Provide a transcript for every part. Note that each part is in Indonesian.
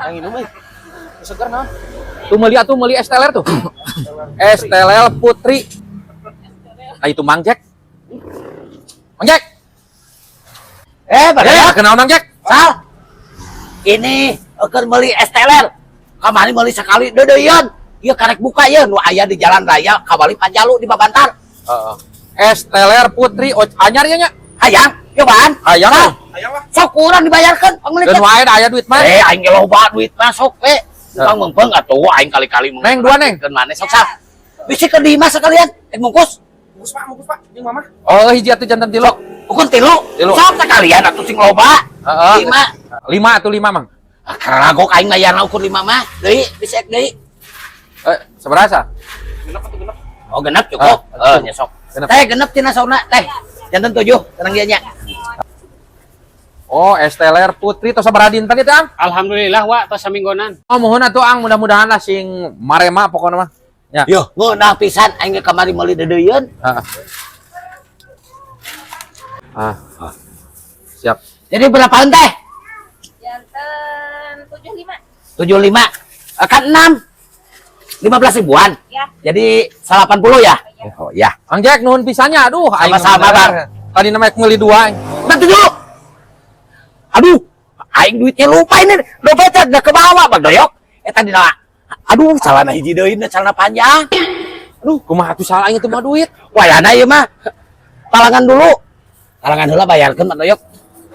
Yang ini mah seger nah. Tuh meli es teler tuh. Es teler Putri. Ah itu Mang Jack. Mang Jack. Pada Kenal Mang Jack? Sal. Ini akan beli es teler. Kamari beli sekali dedeun. Ieu karek buka ya nu aya di jalan raya kabali Panjalu di Babantar. Es teler Putri anyar ya nya. Hayang, cobaan. Hayang. Sok kurang dibayarkeun pangmeulikeun. Dan wae aya duit mah. Aing ge loba duit mah sok we. Tukang mengpeung atuh aing kali-kali Neng, dua, Neng. Keun maneh sok sal. Bisi ke di imah sekalian. Mungkus. Mungkus Pak, jeung Mama. Oh, hiji atuh jantan 3. Ukun 3. Sok sekalian atuh sing loba. Heeh. 5. 5 atuh 5, Mang. Karagok aing mayarna ukur 5 mah. Deui, bisek deui. Seberapa? Oh, genep cukup. Nya sok. Teh genep tina sauna teh. Jantan 7, tenang dia nya. Oh, es teler Putri tos sabaraha dinten itu, Ang? Alhamdulillah wa tos saminggonan. Oh, mohon atuh Ang, mudah-mudahan lah sing marema pokoknya mah. Ya. Yo, ngeunah pisan aing ge kamari meuli dedeun. Siap. Jadi berapaan teh? Jantan 75. 75. Kan 6. 15 ribuan. Ya. Jadi 80 ya? Oh ya. Mang Jack nuhun pisannya. Aduh, Sama-sama, Bang. Tadi namanya meuli 2. Udah 7. Aduh, aing duitnya lupa ini. Dompetnya udah ke bawah, Bang Doyok. Tadi na. Aduh, salahna hiji deui celana panjang. Aduh, kumaha atuh salah itu mah duit. Wayana ieu mah. Talangan dulu. Talangan heula bayarkeun, Bang Doyok.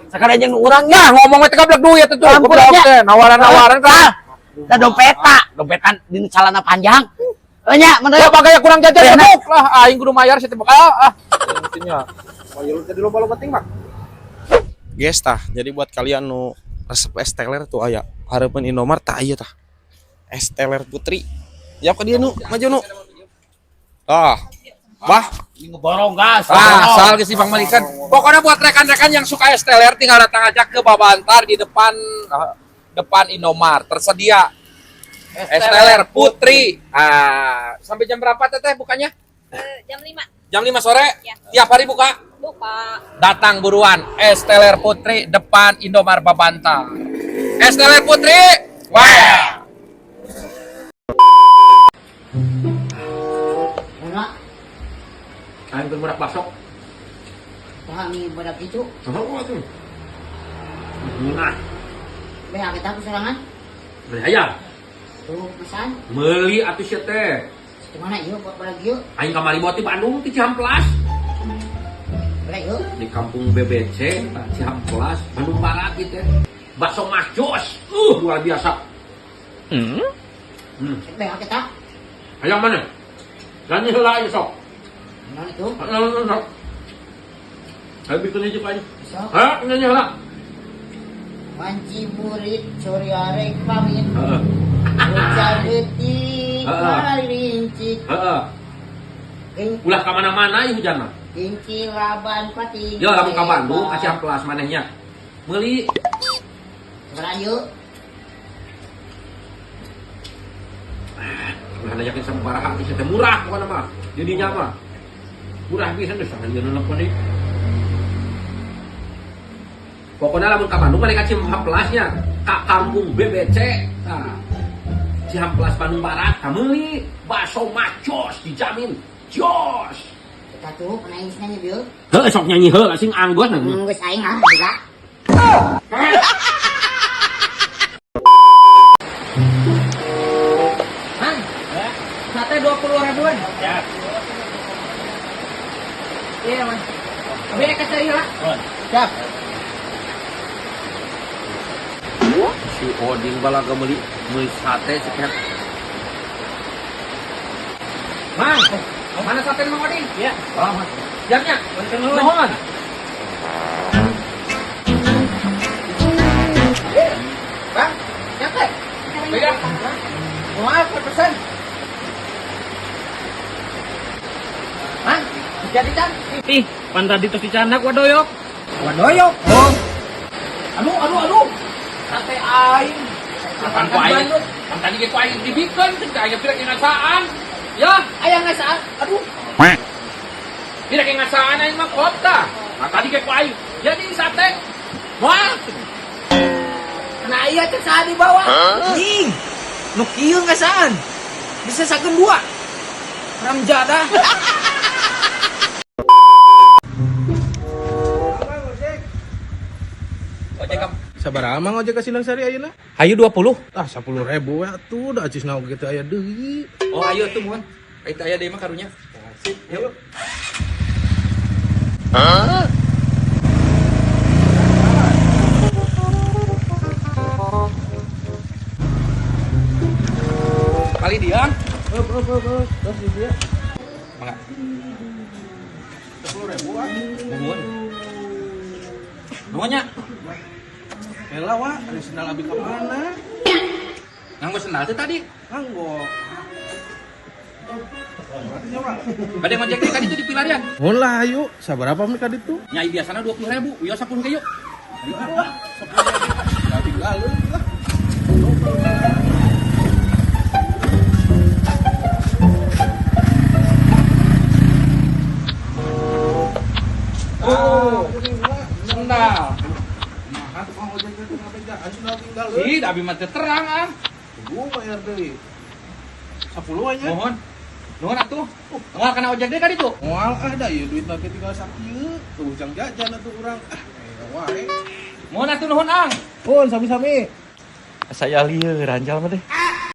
Sakalian jeung urang Ya, ngomong teh kablek duit itu. Ampun, Teh nawaran-nawaran kan. Da dompetan di celana panjang. Nya, Bang Ya Doyok. bagaya kurang jajan Enak. goblok lah, aing kudu mayar situ bakal. Intinya. Mayul tadi loba-loba ting, Mak. Guys tah, jadi buat kalian nu resep es teler tuh aya. Hareupeun Indomart tah ieu tah. Es teler Putri. Ya ka dia nu, maju nu. Wah, Ngeborong gas. Asal geus Bang Malikan. Pokoknya buat rekan-rekan yang suka es teler tinggal datang aja ke Babantar di depan Indomart. Tersedia es teler Putri. Sampai jam berapa teteh bukanya? Jam 5. Jam 5 sore? Ya. Tiap hari buka? Buka. Datang buruan. Es teler Putri depan Indomart Babantar. Es teler Putri. Wah. Enak. Aing bermudak basok. Pahami budak itu. Oh, tuh. Nah, Beha kita keserangan. beli ayam. Tuh, pesan. Meuli atuh sia teh. Kemana yuk, buat pada yuk. Aing kamari bawa ti Bandung ti Cihamplas. Boleh yuk. Di kampung BBC, Cihamplas, Bandung Barat gitu ya. Bakso Majos. Luar biasa. Beha kita. Ayam mana? Ganti heula aja sok. Mana itu? Sok. Ayo bikin aja aja. Bisa. Hah, nyanyi heula. Manci murid sore arek pamit. Heeh. Bocah leutik kalincik. Heeh. Ulah ka mana-mana ieu hujan mah. Kinci laban pati. Ya lamun ka Bandung ka Cihamplas manehnya. Meuli Berayu. ulah najakeun sabaraha teh teh murah pokona mah. Di dinya mah. Murah pisan geus sangan nelpon deui. Pokoknya lamun ka Bandung mereka Cihamplasnya ka kampung BBC. Nah, Cihamplas Bandung Barat meuli bakso Majos dijamin jos. Kita tuh nangis nanya bieu. Heuh sok nyanyi heuh sing anggus nah. Geus aing ah juga. Man, sate 20 ribuan. ya. Iya, Man. Beli ke cari lah. Siap. Si Odin balaga meuli sate cepat. Mang, mana sate Mang Odin? Ya. Selamat. Jamnya, mohon. Bang, sate. Beda. Maaf, pesan. Man, jadi kan? Ih, pan tadi tos dicandak wadoyok. Wadoyok. Oh. Aduh. Sate aing. Kapan ku aing? Kan tadi ku aing dibikeun teh aya pirek ngasaan. Ya, Ayang ngasaan. Aduh. pirek ngasaan aing mah kota. Nah tadi ku aing jadi sate. Wah. Mana iya cek saha di bawah? Ning. Nu kieu ngasaan? Bisa sakeun dua. Ramjadah. Ojek kam. Sabar amang ojek ka Silang Sari ayeuna? Hayu 20. Ah 10.000 ya tuh da acis naon kitu aya deui. Oh ayo tuh mohon. Kita aya deui mah karunya. Sip, yuk. Kali dia. Terus di dia Mangga. 10.000 ah. Nuhun. Nuhunnya. Hela wa, ada sendal abi ka mana? Nganggo sendal teh tadi. Anggo. Bade ngojek teh kan itu di pilarian. Mun lah ayo, sabarapa mereka ditu? Nyai biasana 20.000, wios 10 ge yuk. Ya tinggal lah. Oh, sendal. Nah, tukang ojek itu ngabejaan sendal tinggal. Ih, da abi mah teu terang ah. Gua bayar deui. 10 aja. Mohon. Nuhun atuh. Moal kana ojek deui ka ditu. Moal ada ya duit nanti tinggal sakieu. Tuh ujang jajan atuh urang. Ah, wae. Mohon atuh nuhun ang. Pun sami-sami. Saya lieu ranjal mah teh.